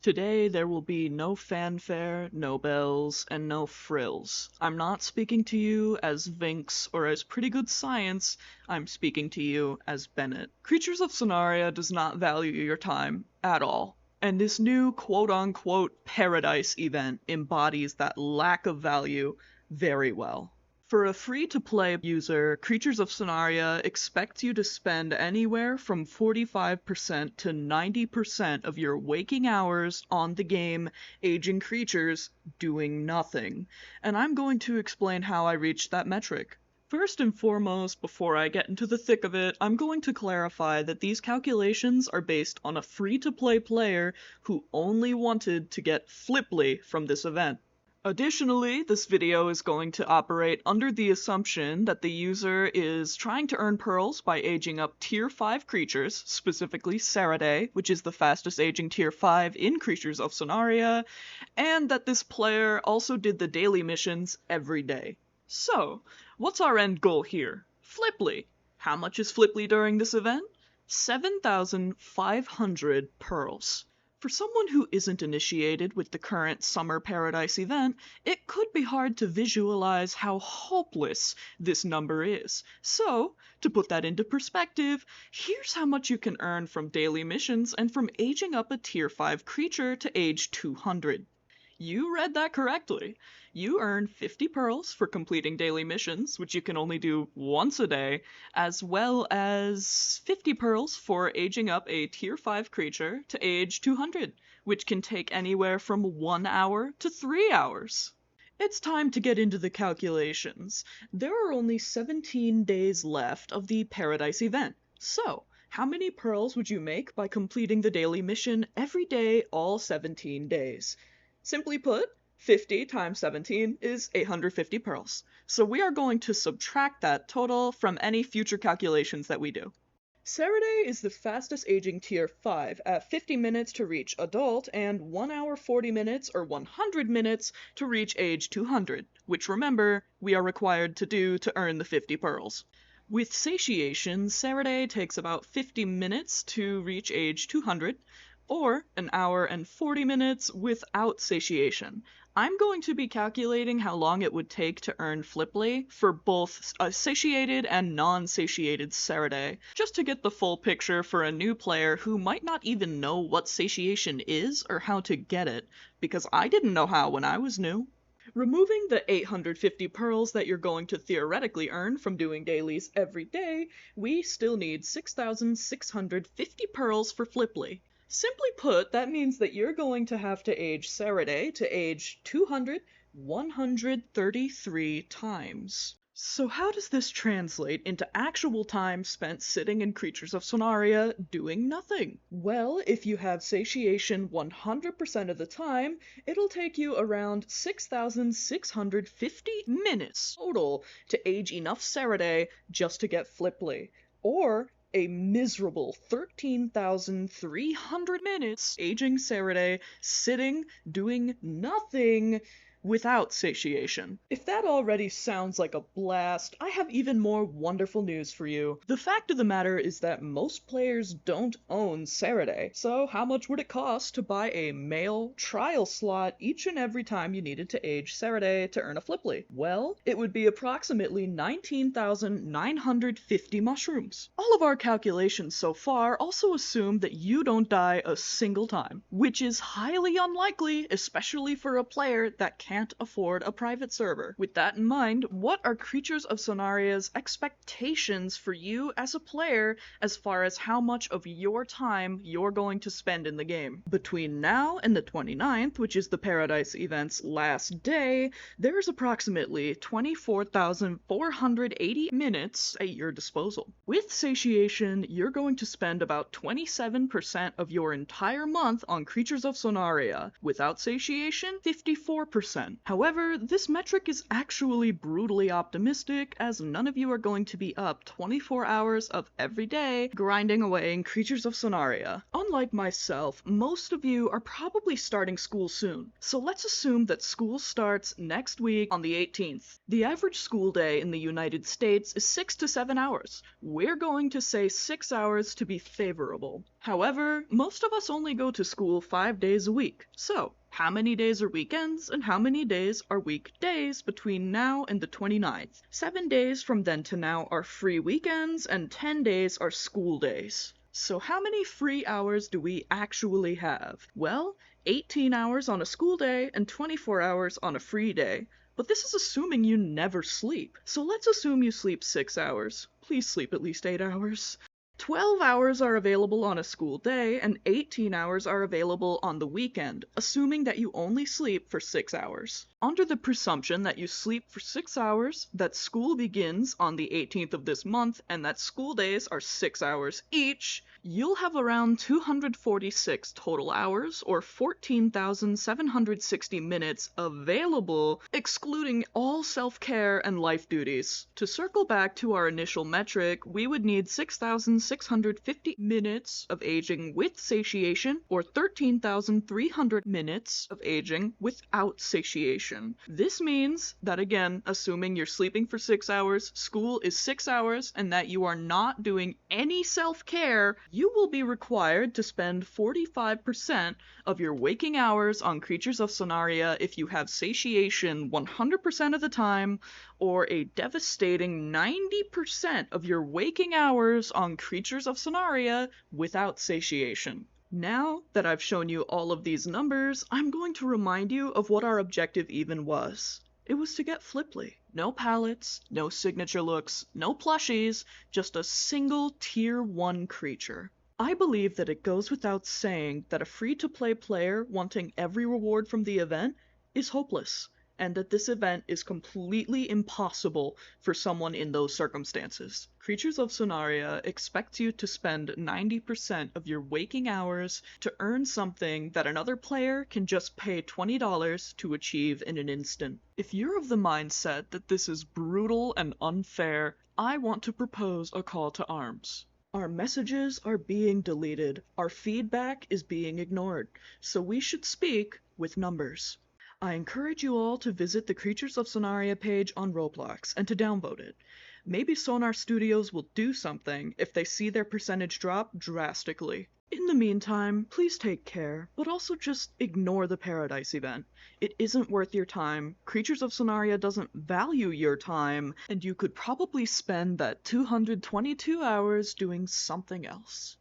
Today there will be no fanfare, no bells, and no frills. I'm not speaking to you as Vinx or as Pretty Good Science, I'm speaking to you as Bennett. Creatures of Sonaria does not value your time at all. And this new quote-unquote paradise event embodies that lack of value very well. For a free-to-play user, Creatures of Sonaria expects you to spend anywhere from 45% to 90% of your waking hours on the game aging creatures doing nothing. And I'm going to explain how I reached that metric. First and foremost, before I get into the thick of it, I'm going to clarify that these calculations are based on a free-to-play player who only wanted to get Flipli from this event. Additionally, this video is going to operate under the assumption that the user is trying to earn pearls by aging up tier 5 creatures, specifically Ceradae, which is the fastest aging tier 5 in Creatures of Sonaria, and that this player also did the daily missions every day. So, what's our end goal here? Flipli. How much is Flipli during this event? 7,500 pearls. For someone who isn't initiated with the current Summer Paradise event, it could be hard to visualize how hopeless this number is. So, to put that into perspective, here's how much you can earn from daily missions and from aging up a tier 5 creature to age 200. You read that correctly. You earn 50 pearls for completing daily missions, which you can only do once a day, as well as 50 pearls for aging up a tier 5 creature to age 200, which can take anywhere from 1 hour to 3 hours. It's time to get into the calculations. There are only 17 days left of the Paradise event. So, how many pearls would you make by completing the daily mission every day all 17 days? Simply put, 50 times 17 is 850 pearls. So we are going to subtract that total from any future calculations that we do. Ceradae is the fastest aging tier 5 at 50 minutes to reach adult and 1 hour 40 minutes or 100 minutes to reach age 200, which remember, we are required to do to earn the 50 pearls. With satiation, Ceradae takes about 50 minutes to reach age 200, or an hour and 40 minutes without satiation. I'm going to be calculating how long it would take to earn Flipli for both satiated and non-satiated Ceradae, just to get the full picture for a new player who might not even know what satiation is or how to get it, because I didn't know how when I was new. Removing the 850 pearls that you're going to theoretically earn from doing dailies every day, we still need 6,650 pearls for Flipli. Simply put, that means that you're going to have to age Ceradae to age 200 133 times. So how does this translate into actual time spent sitting in Creatures of Sonaria doing nothing? Well, if you have satiation 100% of the time, it'll take you around 6,650 minutes total to age enough Ceradae just to get Flipli. Or a miserable 13,300 minutes aging Ceradae sitting doing nothing without satiation. If that already sounds like a blast, I have even more wonderful news for you. The fact of the matter is that most players don't own Ceradae, so how much would it cost to buy a male trial slot each and every time you needed to age Ceradae to earn a Flipli? Well, it would be approximately 19,950 mushrooms. All of our calculations so far also assume that you don't die a single time, which is highly unlikely, especially for a player that can't afford a private server. With that in mind, what are Creatures of Sonaria's expectations for you as a player as far as how much of your time you're going to spend in the game? Between now and the 29th, which is the Paradise event's last day, there's approximately 24,480 minutes at your disposal. With satiation, you're going to spend about 27% of your entire month on Creatures of Sonaria. Without satiation, 54%. 100%. However, this metric is actually brutally optimistic, as none of you are going to be up 24 hours of every day grinding away in Creatures of Sonaria. Unlike myself, most of you are probably starting school soon, so let's assume that school starts next week on the 18th. The average school day in the United States is 6 to 7 hours. We're going to say 6 hours to be favorable. However, most of us only go to school 5 days a week, so how many days are weekends and how many days are weekdays between now and the 29th? 7 days from then to now are free weekends and 10 days are school days. So how many free hours do we actually have? Well, 18 hours on a school day and 24 hours on a free day. But this is assuming you never sleep. So let's assume you sleep 6 hours. Please sleep at least 8 hours. 12 hours are available on a school day and 18 hours are available on the weekend, assuming that you only sleep for 6 hours. Under the presumption that you sleep for 6 hours, that school begins on the 18th of this month, and that school days are 6 hours each, you'll have around 246 total hours, or 14,760 minutes available, excluding all self-care and life duties. To circle back to our initial metric, we would need 6,650 minutes of aging with satiation, or 13,300 minutes of aging without satiation. This means that, again, assuming you're sleeping for 6 hours, school is 6 hours, and that you are not doing any self-care, you will be required to spend 45% of your waking hours on Creatures of Sonaria if you have satiation 100% of the time, or a devastating 90% of your waking hours on Creatures of Sonaria without satiation. Now that I've shown you all of these numbers, I'm going to remind you of what our objective even was. It was to get Flipli. No palettes, no signature looks, no plushies, just a single tier 1 creature. I believe that it goes without saying that a free-to-play player wanting every reward from the event is hopeless, and that this event is completely impossible for someone in those circumstances. Creatures of Sonaria expects you to spend 90% of your waking hours to earn something that another player can just pay $20 to achieve in an instant. If you're of the mindset that this is brutal and unfair, I want to propose a call to arms. Our messages are being deleted, our feedback is being ignored, so we should speak with numbers. I encourage you all to visit the Creatures of Sonaria page on Roblox and to downvote it. Maybe Sonar Studios will do something if they see their percentage drop drastically. In the meantime, please take care, but also just ignore the Paradise event. It isn't worth your time, Creatures of Sonaria doesn't value your time, and you could probably spend that 222 hours doing something else.